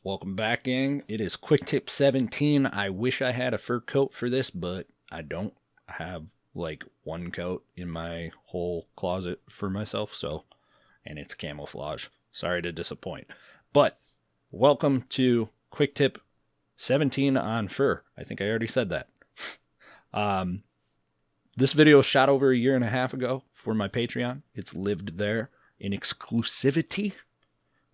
Welcome back, gang. It is Quick Tip 17. I wish I had a fur coat for this, but I don't. I have like one coat in my whole closet for myself, and it's camouflage. Sorry to disappoint. But welcome to Quick Tip 17 on fur. I think I already said that. This video was shot over a year and a half ago for my Patreon. It's lived there in exclusivity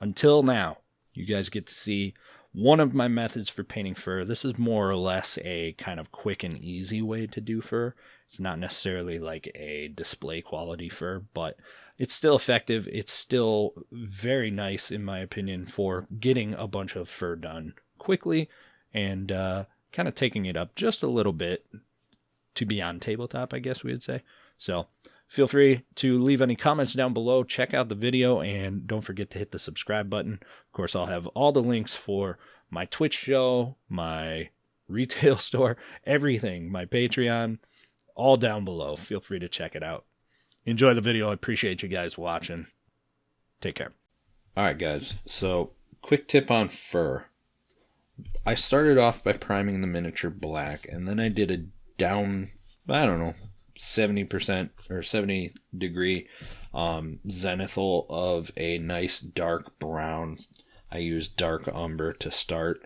until now. You guys get to see one of my methods for painting fur. This is more or less a kind of quick and easy way to do fur. It's not necessarily like a display quality fur, but it's still effective. It's still very nice, in my opinion, for getting a bunch of fur done quickly and kind of taking it up just a little bit to be on tabletop, I guess we would say. So feel free to leave any comments down below. Check out the video and don't forget to hit the subscribe button. Of course, I'll have all the links for my Twitch show, my retail store, everything, my Patreon, all down below. Feel free to check it out. Enjoy the video. I appreciate you guys watching. Take care. All right, guys. So quick tip on fur. I started off by priming the miniature black, and then I did a down, 70% or 70 degree zenithal of a nice dark brown. I used dark umber to start.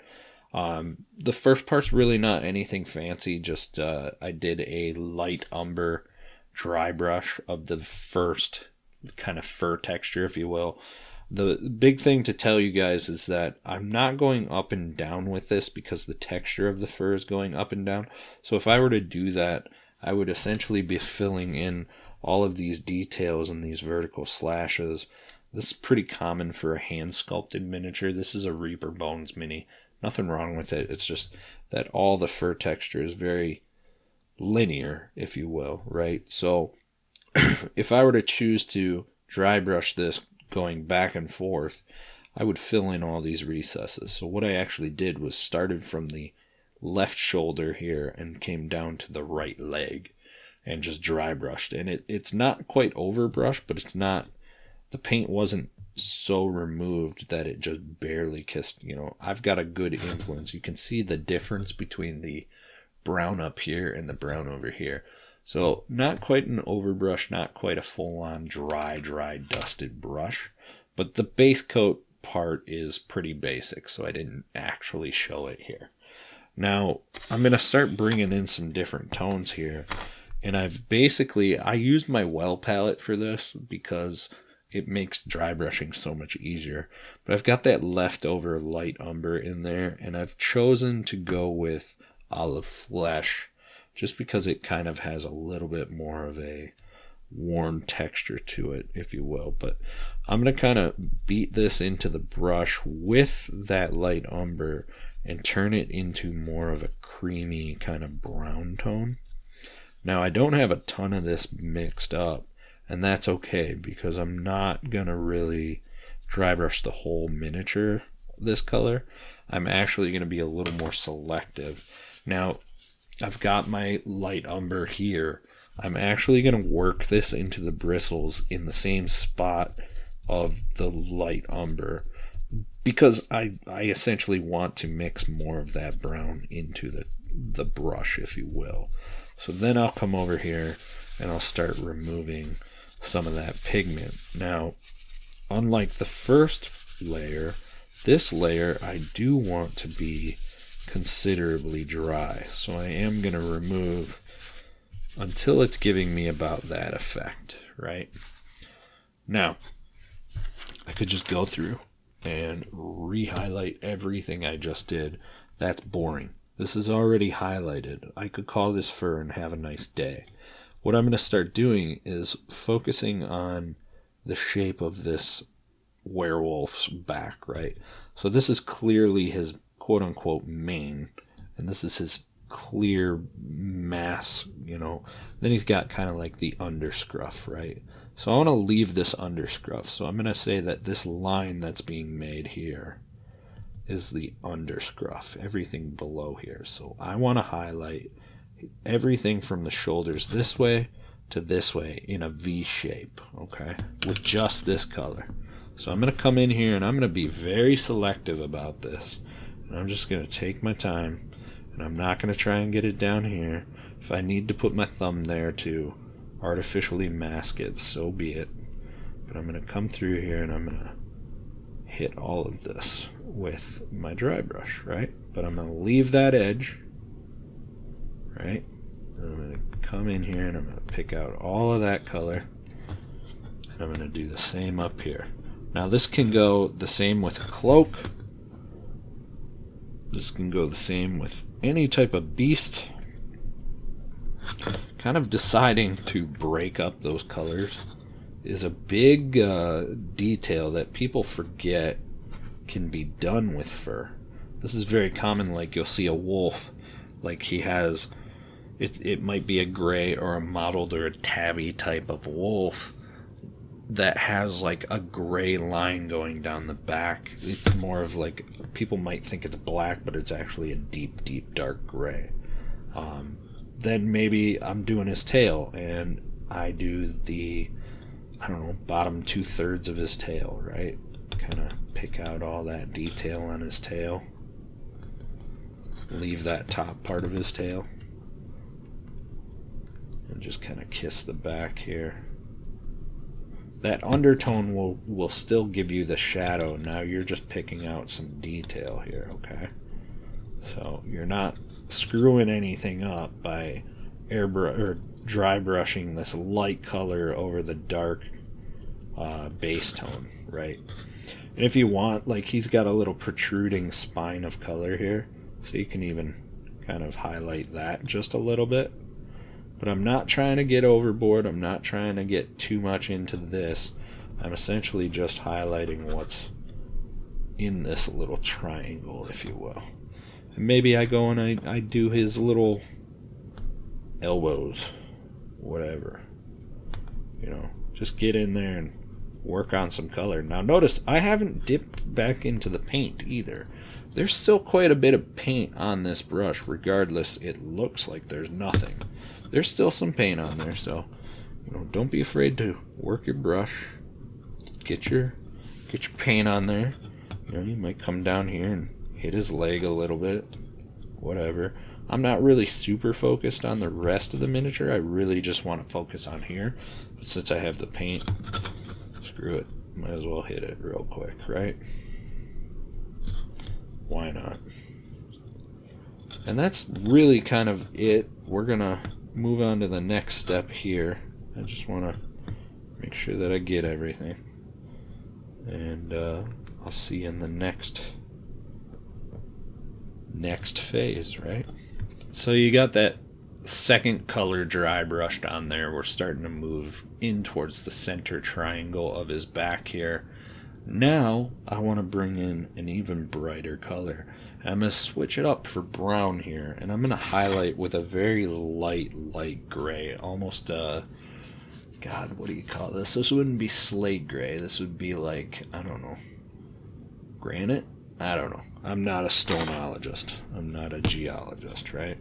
The first part's really not anything fancy, just I did a light umber dry brush of the first kind of fur texture, if you will. The big thing to tell you guys is that I'm not going up and down with this because the texture of the fur is going up and down. So if I were to do that, I would essentially be filling in all of these details and these vertical slashes. This is pretty common for a hand sculpted miniature. This is a Reaper Bones mini. Nothing wrong with it. It's just that all the fur texture is very linear, if you will, right? So if I were to choose to dry brush this going back and forth, I would fill in all these recesses. So what I actually did was started from the left shoulder here and came down to the right leg and just dry brushed. And it's not quite overbrushed, but it's not, the paint wasn't so removed that it just barely kissed. I've got a good influence. You can see the difference between the brown up here and the brown over here. So not quite an overbrush, not quite a full-on dry dusted brush, but the base coat part is pretty basic, so I didn't actually show it here. Now I'm going to start bringing in some different tones here, and I used my well palette for this because it makes dry brushing so much easier, but I've got that leftover light umber in there, and I've chosen to go with olive flesh just because it kind of has a little bit more of a worn texture to it, if you will. But I'm going to kind of beat this into the brush with that light umber and turn it into more of a creamy kind of brown tone. Now, I don't have a ton of this mixed up, and that's okay because I'm not going to really dry brush the whole miniature this color. I'm actually going to be a little more selective. Now, I've got my light umber here. I'm actually going to work this into the bristles in the same spot of the light umber because I essentially want to mix more of that brown into the brush, if you will. So then I'll come over here and I'll start removing some of that pigment. Now, unlike the first layer, this layer I do want to be considerably dry, so I am going to remove until it's giving me about that effect, right? Now, I could just go through and re-highlight everything I just did. That's boring. This is already highlighted. I could call this fur and have a nice day. What I'm going to start doing is focusing on the shape of this werewolf's back, right? So this is clearly his quote-unquote mane, and this is his clear mass, Then he's got kind of like the underscruff, right? So I want to leave this underscruff. So I'm going to say that this line that's being made here is the underscruff, everything below here. So I want to highlight everything from the shoulders this way to this way in a V shape, okay, with just this color. So I'm going to come in here and I'm going to be very selective about this. And I'm just going to take my time, and I'm not going to try and get it down here. If I need to put my thumb there to artificially mask it, so be it. But I'm going to come through here and I'm going to hit all of this with my dry brush, right? But I'm going to leave that edge, right? And I'm going to come in here and I'm going to pick out all of that color, and I'm going to do the same up here. Now this can go the same with a cloak. This can go the same with any type of beast. Kind of deciding to break up those colors is a big detail that people forget can be done with fur. This is very common. Like, you'll see a wolf, like he has, it might be a gray or a mottled or a tabby type of wolf that has like a gray line going down the back. It's more of like, people might think it's black, but it's actually a deep, deep dark gray. Then maybe I'm doing his tail and I do the, I don't know, bottom 2/3 of his tail, right? Kind of pick out all that detail on his tail. Leave that top part of his tail. And just kind of kiss the back here. That undertone will still give you the shadow. Now you're just picking out some detail here, okay? So you're not screwing anything up by dry brushing this light color over the dark base tone, right? And if you want, like, he's got a little protruding spine of color here, so you can even kind of highlight that just a little bit. But I'm not trying to get overboard. I'm not trying to get too much into this. I'm essentially just highlighting what's in this little triangle, if you will. And maybe I go and I do his little elbows, whatever. You know, just get in there and work on some color. Now notice, I haven't dipped back into the paint either. There's still quite a bit of paint on this brush. Regardless, it looks like there's nothing. There's still some paint on there, so you know, don't be afraid to work your brush. Get your paint on there. You know, you might come down here and hit his leg a little bit, whatever. I'm not really super focused on the rest of the miniature. I really just want to focus on here. But since I have the paint, screw it. Might as well hit it real quick, right? Why not? And that's really kind of it. We're gonna move on to the next step here. I just want to make sure that I get everything. And I'll see you in the next phase, right? So you got that second color dry brushed on there. We're starting to move in towards the center triangle of his back here. Now I want to bring in an even brighter color. I'm going to switch it up for brown here, and I'm going to highlight with a very light gray, almost God, what do you call this? This wouldn't be slate gray. This would be like, I don't know, granite? I don't know. I'm not a stoneologist. I'm not a geologist, right?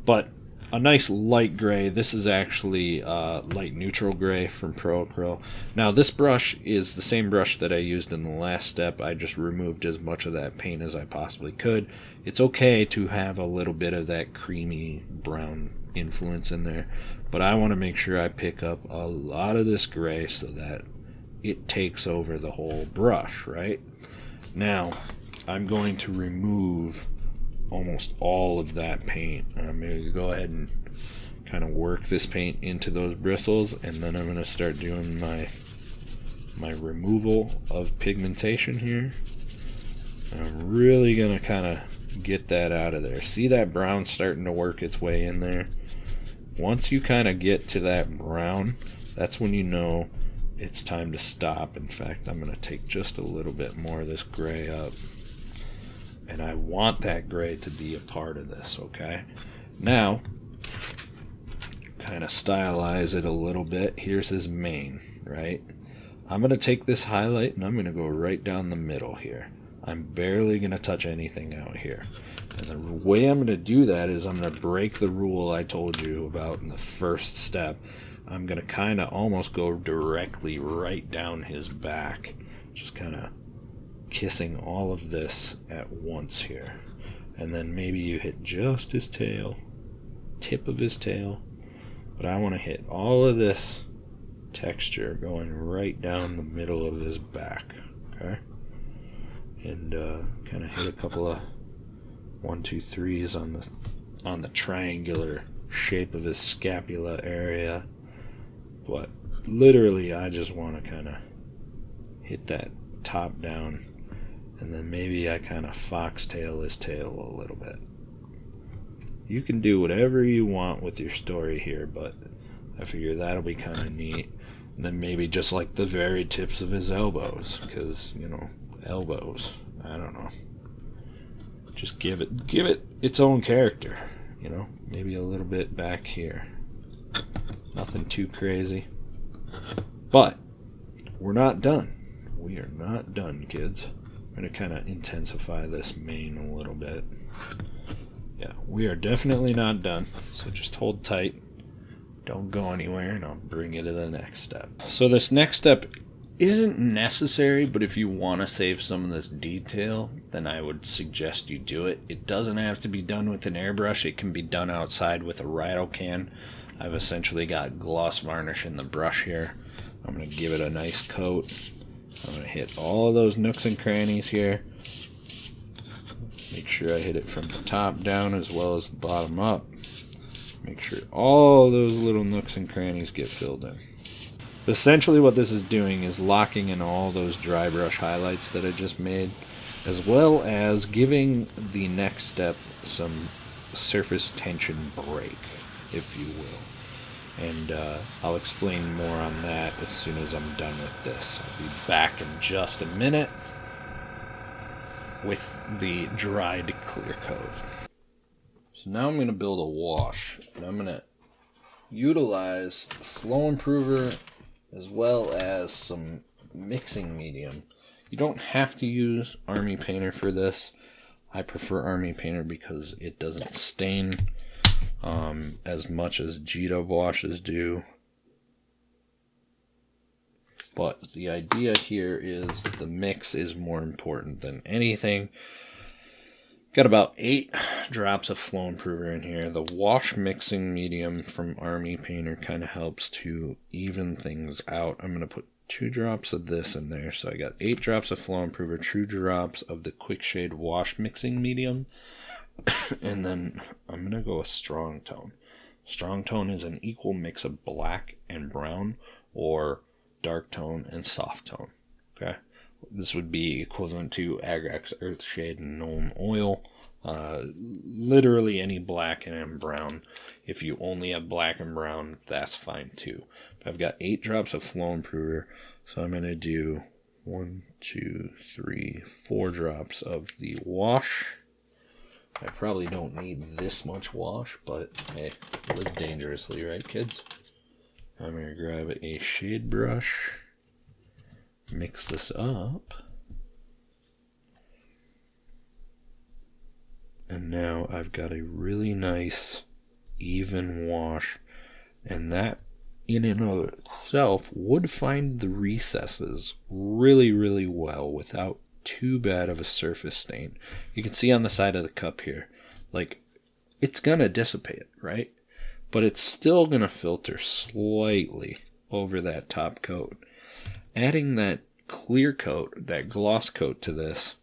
But a nice light gray. This is actually light neutral gray from Pro Acryl. Now this brush is the same brush that I used in the last step. I just removed as much of that paint as I possibly could. It's okay to have a little bit of that creamy brown influence in there, but I want to make sure I pick up a lot of this gray so that it takes over the whole brush, right? Now I'm going to remove almost all of that paint. I'm going to go ahead and kind of work this paint into those bristles, and then I'm going to start doing my removal of pigmentation here. And I'm really going to kind of get that out of there. See that brown starting to work its way in there? Once you kind of get to that brown, that's when you know it's time to stop. In fact, I'm going to take just a little bit more of this gray up. And I want that gray to be a part of this, okay? Now, kind of stylize it a little bit. Here's his mane, right? I'm going to take this highlight and I'm going to go right down the middle here. I'm barely going to touch anything out here. And the way I'm going to do that is I'm going to break the rule I told you about in the first step. I'm going to kind of almost go directly right down his back. Just kind of kissing all of this at once here. And then maybe you hit just his tail, tip of his tail. But I want to hit all of this texture going right down the middle of his back. Okay? And kind of hit a couple of 1, 2, 3s on the triangular shape of his scapula area. But literally, I just want to kind of hit that top down, and then maybe I kind of foxtail his tail a little bit. You can do whatever you want with your story here, but I figure that'll be kind of neat. And then maybe just like the very tips of his elbows, because, you know, elbows, I don't know. Just give it its own character, you know, maybe a little bit back here. Nothing too crazy. But we're not done. We are not done, kids. I'm going to kind of intensify this mane a little bit. Yeah, we are definitely not done. So just hold tight. Don't go anywhere, and I'll bring you to the next step. So this next step isn't necessary, but if you want to save some of this detail, then I would suggest you do it. It doesn't have to be done with an airbrush. It can be done outside with a rattle can. I've essentially got gloss varnish in the brush here. I'm going to give it a nice coat. I'm going to hit all of those nooks and crannies here. Make sure I hit it from the top down as well as the bottom up. Make sure all those little nooks and crannies get filled in. Essentially what this is doing is locking in all those dry brush highlights that I just made, as well as giving the next step some surface tension break, if you will. And I'll explain more on that as soon as I'm done with this. I'll be back in just a minute with the dried clear coat. So now I'm going to build a wash, and I'm going to utilize flow improver as well as some mixing medium. You don't have to use Army Painter for this. I prefer Army Painter because it doesn't stain as much as G-Dub washes do. But the idea here is the mix is more important than anything. Got about 8 drops of flow improver in here. The wash mixing medium from Army Painter kind of helps to even things out. I'm going to put 2 drops of this in there. So I got 8 drops of flow improver, 2 drops of the quick shade wash mixing medium. And then I'm going to go with strong tone. Strong tone is an equal mix of black and brown, or dark tone and soft tone. Okay, this would be equivalent to Agrax Earthshade and Gnome Oil. Literally any black and brown. If you only have black and brown, that's fine too. I've got 8 drops of flow improver, so I'm going to do 1, 2, 3, 4 drops of the wash. I probably don't need this much wash, but hey, live dangerously, right, kids? I'm going to grab a shade brush, mix this up, and now I've got a really nice, even wash, and that in and of itself would find the recesses really, really well without too bad of a surface stain. You can see on the side of the cup here, like, it's gonna dissipate, right? But it's still gonna filter slightly over that top coat. Adding that clear coat, that gloss coat to this,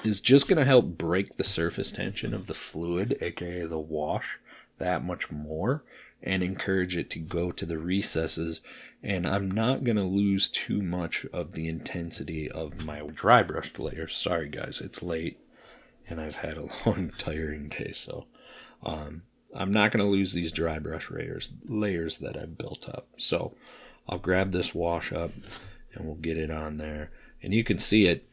is just gonna help break the surface tension of the fluid, aka the wash, that much more, and encourage it to go to the recesses. And I'm not going to lose too much of the intensity of my dry brushed layers. Sorry guys, it's late and I've had a long tiring day, so I'm not going to lose these dry brush layers that I've built up. So I'll grab this wash up and we'll get it on there, and you can see it,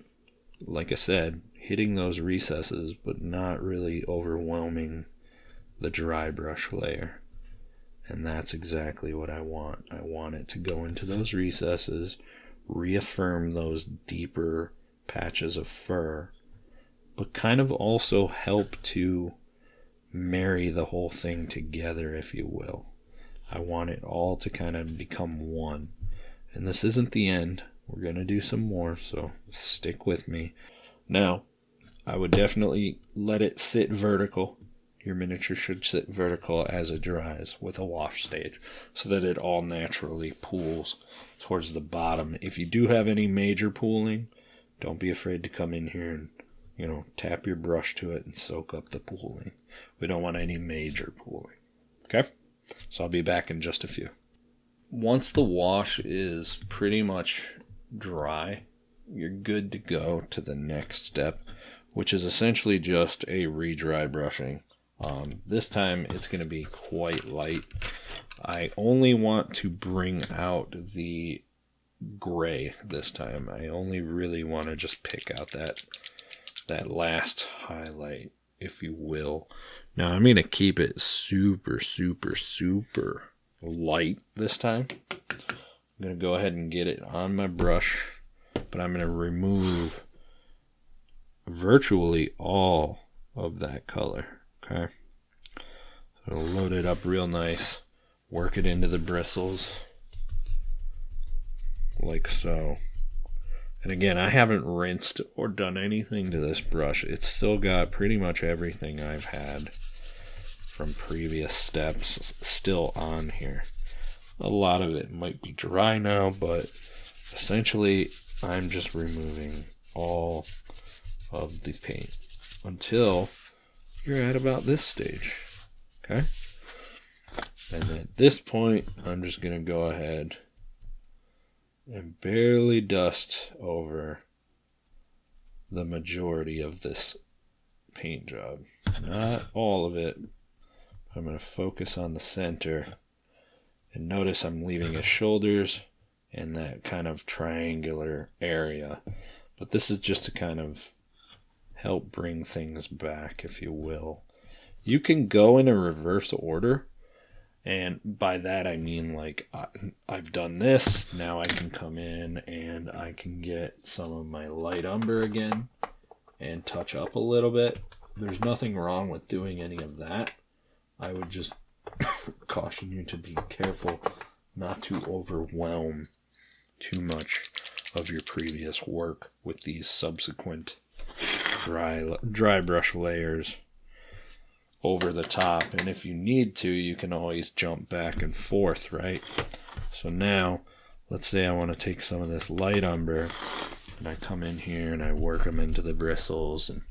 like I said, hitting those recesses but not really overwhelming the dry brush layer. And that's exactly what I want. I want it to go into those recesses, reaffirm those deeper patches of fur, but kind of also help to marry the whole thing together, if you will. I want it all to kind of become one. And this isn't the end. We're going to do some more, so stick with me. Now, I would definitely let it sit vertical. Your miniature should sit vertical as it dries with a wash stage so that it all naturally pools towards the bottom. If you do have any major pooling, don't be afraid to come in here and, tap your brush to it and soak up the pooling. We don't want any major pooling. Okay? So I'll be back in just a few. Once the wash is pretty much dry, you're good to go to the next step, which is essentially just a re-dry brushing. This time it's going to be quite light. I only want to bring out the gray this time. I only really want to just pick out that last highlight, if you will. Now I'm going to keep it super, super, super light this time. I'm going to go ahead and get it on my brush, but I'm going to remove virtually all of that color. Okay, so load it up real nice, work it into the bristles like so. And again, I haven't rinsed or done anything to this brush. It's still got pretty much everything I've had from previous steps still on here. A lot of it might be dry now, but essentially I'm just removing all of the paint until you're at about this stage. Okay? And at this point, I'm just going to go ahead and barely dust over the majority of this paint job. Not all of it. I'm going to focus on the center. And notice I'm leaving his shoulders and that kind of triangular area. But this is just to kind of help bring things back, if you will. You can go in a reverse order, and by that I mean like I've done this, now I can come in and I can get some of my light umber again and touch up a little bit. There's nothing wrong with doing any of that. I would just caution you to be careful not to overwhelm too much of your previous work with these subsequent dry brush layers over the top. And if you need to, you can always jump back and forth, right? So now, let's say I want to take some of this light umber, and I come in here and I work them into the bristles and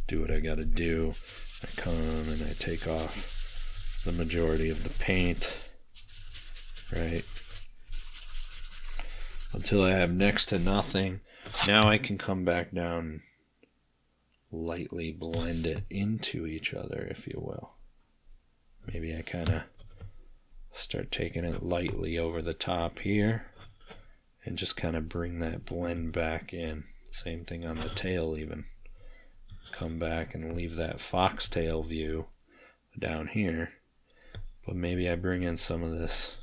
do what I got to do. I come and I take off the majority of the paint, right? Until I have next to nothing. Now I can come back down, lightly blend it into each other, if you will. Maybe I kind of start taking it lightly over the top here and just kind of bring that blend back in. Same thing on the tail even. Come back and leave that foxtail view down here. But maybe I bring in some of this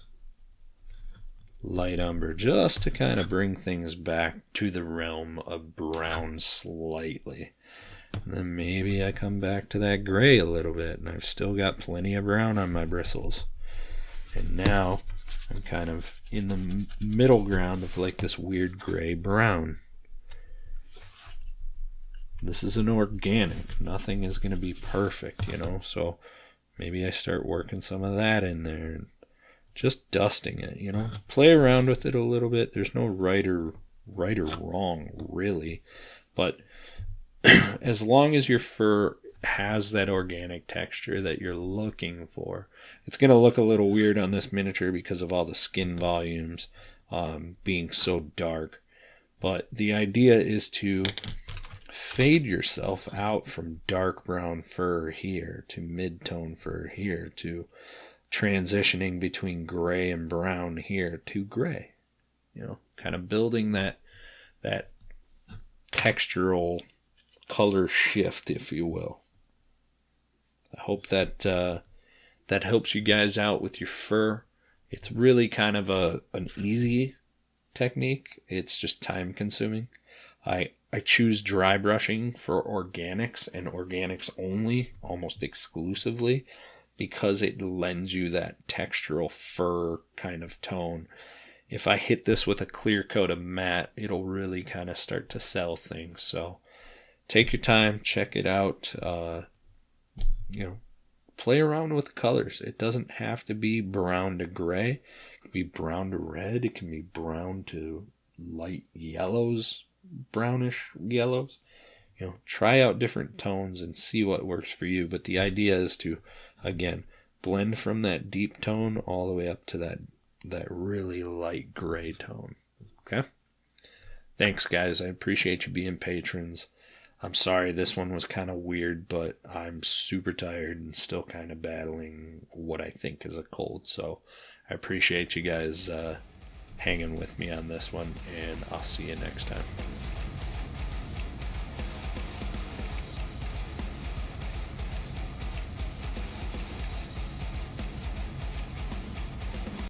light umber just to kind of bring things back to the realm of brown slightly. And then maybe I come back to that gray a little bit, and I've still got plenty of brown on my bristles. And now I'm kind of in the middle ground of like this weird gray brown. This is an organic. Nothing is going to be perfect, so maybe I start working some of that in there and just dusting it, Play around with it a little bit. There's no right or wrong, really. But as long as your fur has that organic texture that you're looking for, it's going to look a little weird on this miniature because of all the skin volumes being so dark. But the idea is to fade yourself out from dark brown fur here to mid-tone fur here to transitioning between gray and brown here to gray. Kind of building that textural color shift, if you will. I hope that that helps you guys out with your fur. It's really kind of an easy technique. It's just time consuming. I choose dry brushing for organics and organics only, almost exclusively, because it lends you that textural fur kind of tone. if I hit this with a clear coat of matte, it'll really kind of start to sell things. So take your time, check it out. Play around with the colors. It doesn't have to be brown to gray. It can be brown to red. It can be brown to light yellows, brownish yellows. Try out different tones and see what works for you. But the idea is to, again, blend from that deep tone all the way up to that really light gray tone. Okay? Thanks, guys. I appreciate you being patrons. I'm sorry this one was kind of weird, but I'm super tired and still kind of battling what I think is a cold. So I appreciate you guys hanging with me on this one, and I'll see you next time.